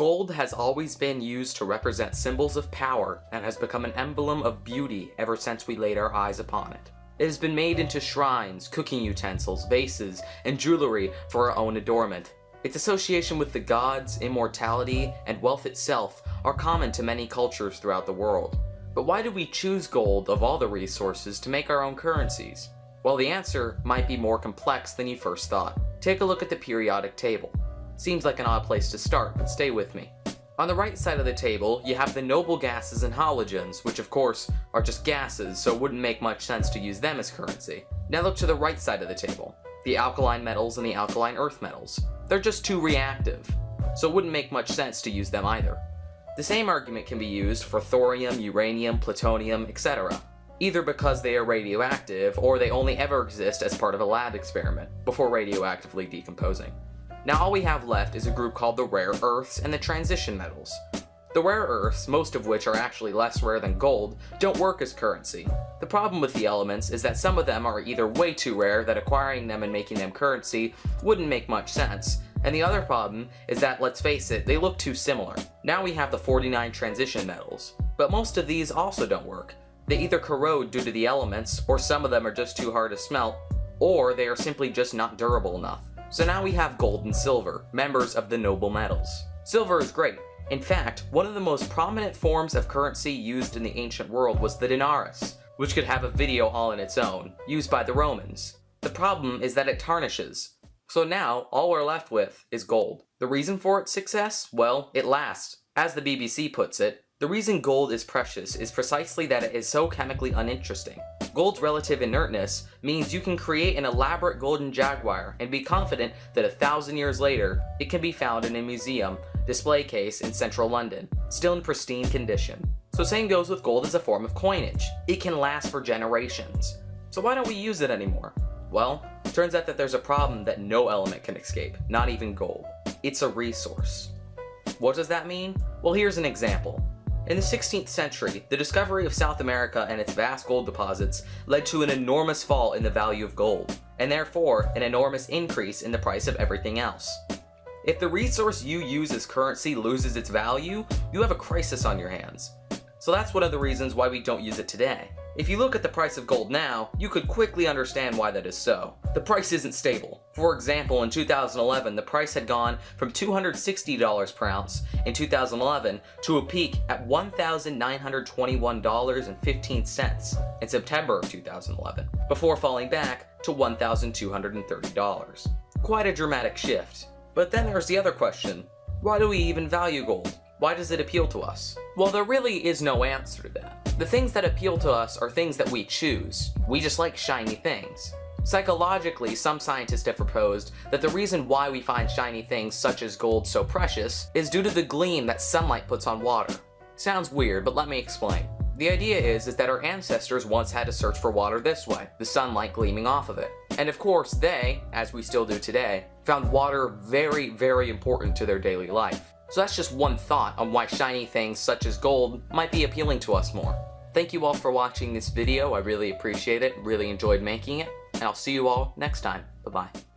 Gold has always been used to represent symbols of power and has become an emblem of beauty ever since we laid our eyes upon it. It has been made into shrines, cooking utensils, vases, and jewelry for our own adornment. Its association with the gods, immortality, and wealth itself are common to many cultures throughout the world. But why do we choose gold of all the resources to make our own currencies? Well, the answer might be more complex than you first thought. Take a look at the periodic table. Seems like an odd place to start, but stay with me. On the right side of the table, you have the noble gases and halogens, which of course are just gases, so it wouldn't make much sense to use them as currency. Now look to the right side of the table. The alkaline metals and the alkaline earth metals. They're just too reactive, so it wouldn't make much sense to use them either. The same argument can be used for thorium, uranium, plutonium, etc. Either because they are radioactive, or they only ever exist as part of a lab experiment, before radioactively decomposing. Now all we have left is a group called the rare earths and the transition metals. The rare earths, most of which are actually less rare than gold, don't work as currency. The problem with the elements is that some of them are either way too rare that acquiring them and making them currency wouldn't make much sense, and the other problem is that, let's face it, they look too similar. Now we have the 49 transition metals, but most of these also don't work. They either corrode due to the elements, or some of them are just too hard to smelt, or they are simply just not durable enough. So now we have gold and silver, members of the noble metals. Silver is great. In fact, one of the most prominent forms of currency used in the ancient world was the denarius, which could have a video all in its own, used by the Romans. The problem is that it tarnishes. So now, all we're left with is gold. The reason for its success? Well, it lasts. As the BBC puts it, the reason gold is precious is precisely that it is so chemically uninteresting. Gold's relative inertness means you can create an elaborate golden jaguar and be confident that 1,000 years later, it can be found in a museum display case in central London, still in pristine condition. So same goes with gold as a form of coinage. It can last for generations. So why don't we use it anymore? Well, turns out that there's a problem that no element can escape, not even gold. It's a resource. What does that mean? Well, here's an example. In the 16th century, the discovery of South America and its vast gold deposits led to an enormous fall in the value of gold, and therefore an enormous increase in the price of everything else. If the resource you use as currency loses its value, you have a crisis on your hands. So that's one of the reasons why we don't use it today. If you look at the price of gold now, you could quickly understand why that is so. The price isn't stable. For example, in 2011, the price had gone from $260 per ounce in 2011 to a peak at $1,921.15 in September of 2011, before falling back to $1,230. Quite a dramatic shift. But then there's the other question. Why do we even value gold? Why does it appeal to us? Well, there really is no answer to that. The things that appeal to us are things that we choose. We just like shiny things. Psychologically, some scientists have proposed that the reason why we find shiny things such as gold so precious is due to the gleam that sunlight puts on water. Sounds weird, but let me explain. The idea is that our ancestors once had to search for water this way, the sunlight gleaming off of it. And of course they, as we still do today, found water very, very important to their daily life. So that's just one thought on why shiny things such as gold might be appealing to us more. Thank you all for watching this video, I really appreciate it, really enjoyed making it, and I'll see you all next time. Bye-bye.